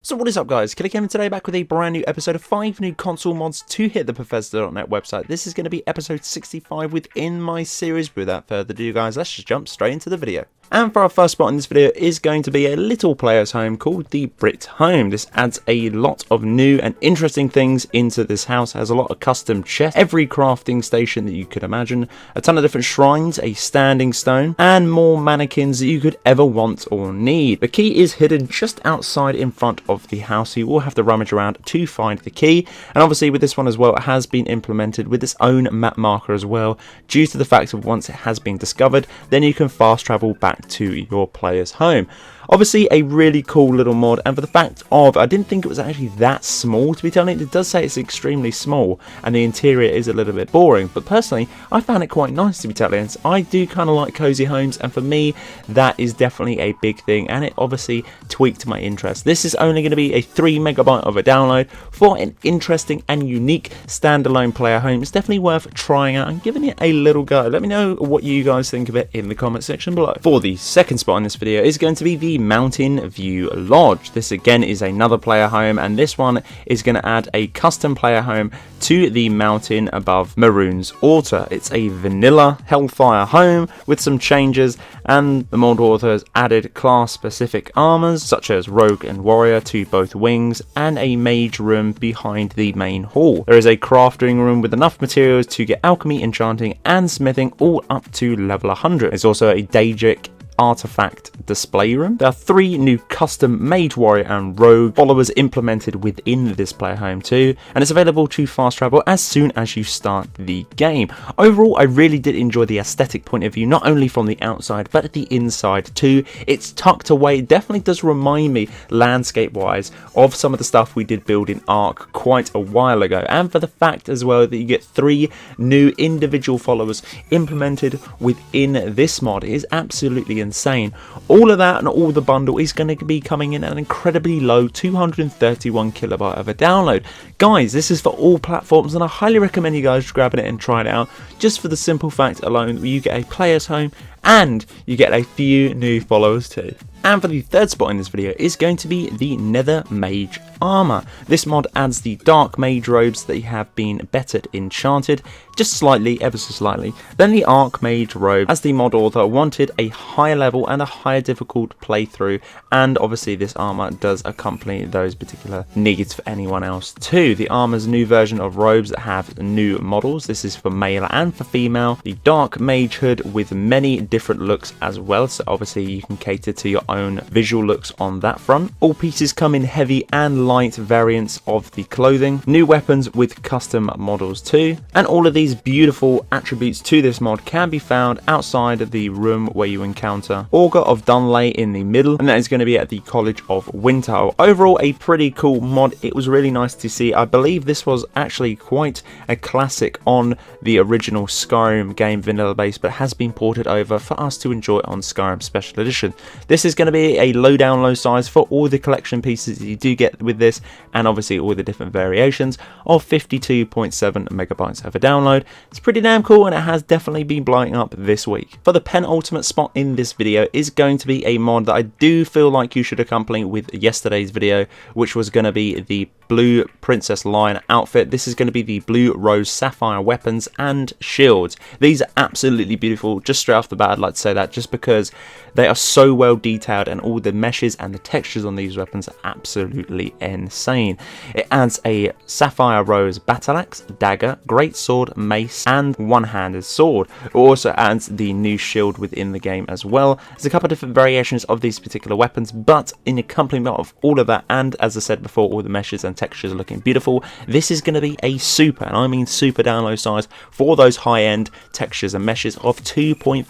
So what is up guys, Killerkev today back with a brand new episode of 5 new console mods to hit the Bethesda.net website. This is going to be episode 65 within my series. Without further ado guys, let's just jump straight into the video. And for our first spot in this video is going to be a little player's home called the Brithome. This adds a lot of new and interesting things into this house. It has a lot of custom chests, every crafting station that you could imagine, a ton of different shrines, a standing stone, and more mannequins that you could ever want or need. The key is hidden just outside in front of the house, so you will have to rummage around to find the key. And obviously with this one as well, it has been implemented with its own map marker as well, due to the fact that once it has been discovered, then you can fast travel back to your player's home. Obviously a really cool little mod, and for the fact of, I didn't think it was actually that small, to be telling it does say it's extremely small and the interior is a little bit boring, but personally I found it quite nice, to be telling it. I do kind of like cozy homes, and for me that is definitely a big thing, and it obviously tweaked my interest. This is only going to be a 3 MB of a download for an interesting and unique standalone player home. It's definitely worth trying out and giving it a little go. Let me know what you guys think of it in the comment section below. For the second spot in this video is going to be the Mountain View Lodge. This again is another player home, and this one is going to add a custom player home to the mountain above Maroon's Altar. It's a vanilla Hellfire home with some changes, and the mod author has added class specific armors such as Rogue and Warrior to both wings, and a mage room behind the main hall. There is a crafting room with enough materials to get alchemy, enchanting and smithing all up to level 100. There's also a Daedric artifact display room. There are 3 new custom Mage, Warrior and Rogue followers implemented within this player home too, and it's available to fast travel as soon as you start the game. Overall, I really did enjoy the aesthetic point of view, not only from the outside but the inside too. It's tucked away. It definitely does remind me landscape wise of some of the stuff we did build in Ark quite a while ago, and for the fact as well that you get 3 new individual followers implemented within this mod is absolutely insane. All of that and all the bundle is going to be coming in at an incredibly low 231 KB of a download. Guys, this is for all platforms, and I highly recommend you guys grabbing it and trying it out, just for the simple fact alone that you get a player's home and you get a few new followers too. And for the third spot in this video is going to be the Nether Mage armor. This mod adds the dark mage robes that have been bettered enchanted just slightly, ever so slightly, than the Archmage robe, as the mod author wanted a higher level and a higher difficult playthrough, and obviously this armor does accompany those particular needs for anyone else too. The armor's new version of robes that have new models. This is for male and for female. The dark mage hood with many different looks as well, so obviously you can cater to your own visual looks on that front. All pieces come in heavy and light variants of the clothing, new weapons with custom models too, and all of these beautiful attributes to this mod can be found outside of the room where you encounter Augur of Dunlay in the middle, and that is going to be at the College of Winterhull. Overall a pretty cool mod. It was really nice to see. I believe this was actually quite a classic on the original Skyrim game, vanilla base, but has been ported over for us to enjoy on Skyrim Special Edition. This is going to be a low download size for all the collection pieces that you do get with this, and obviously all the different variations of 52.7 MB of a download. It's pretty damn cool, and it has definitely been blowing up this week. For the penultimate spot in this video is going to be a mod that I do feel like you should accompany with yesterday's video, which was going to be the Blue Princess line outfit. This is going to be the Blue Rose Sapphire weapons and shields. These are absolutely beautiful. Just straight off the bat, I'd like to say that, just because they are so well detailed, and all the meshes and the textures on these weapons are absolutely insane. It adds a Sapphire Rose battle axe, dagger, great sword, mace and one-handed sword. It also adds the new shield within the game as well. There's a couple of different variations of these particular weapons, but in accompaniment of all of that, and as I said before, all the meshes and textures are looking beautiful, this is going to be a super, and I mean super, download size for those high-end textures and meshes of 2.3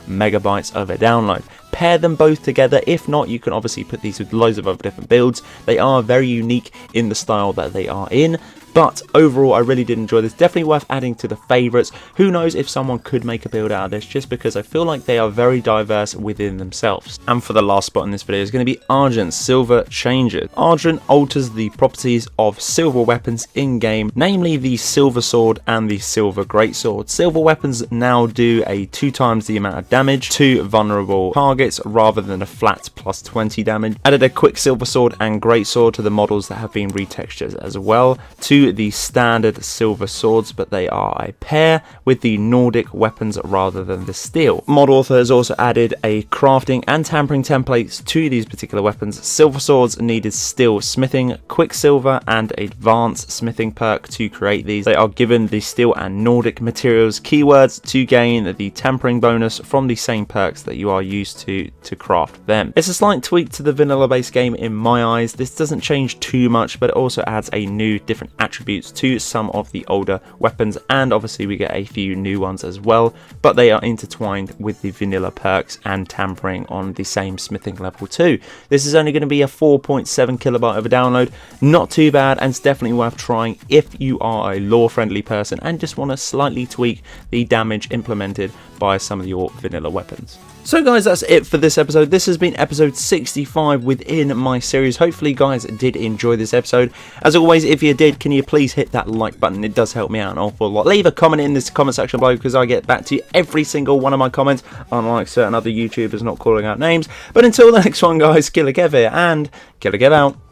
MB of a download. Pair them both together. If not, you can obviously put these with loads of other different builds. They are very unique in the style that they are in, But overall, I really did enjoy this. Definitely worth adding to the favourites. Who knows if someone could make a build out of this, just because I feel like they are very diverse within themselves. And for the last spot in this video is going to be Argent Silver Changer. Argent alters the properties of silver weapons in game, namely the silver sword and the silver greatsword. Silver weapons now do a 2 times the amount of damage to vulnerable targets rather than a flat plus 20 damage. Added a quicksilver sword and greatsword to the models that have been retextured as well to the standard silver swords, but they are a pair with the Nordic weapons rather than the steel. Mod author has also added a crafting and tampering templates to these particular weapons. Silver swords needed steel smithing, quicksilver and advanced smithing perk to create these. They are given the steel and Nordic materials keywords to gain the tempering bonus from the same perks that you are used to craft them. It's a slight tweak to the vanilla based game in my eyes. This doesn't change too much, but it also adds a new different attributes to some of the older weapons, and obviously we get a few new ones as well, but they are intertwined with the vanilla perks and tampering on the same smithing level too. This is only going to be a 4.7 kilobyte of a download, not too bad, and it's definitely worth trying if you are a lore friendly person and just want to slightly tweak the damage implemented by some of your vanilla weapons. So guys, that's it for this episode. This has been episode 65 within my series. Hopefully you guys did enjoy this episode. As always, if you did, can you please hit that like button? It does help me out an awful lot. Leave a comment in this comment section below, because I get back to every single one of my comments, unlike certain other YouTubers not calling out names. But until the next one guys, Killerkev here, and Killerkev out.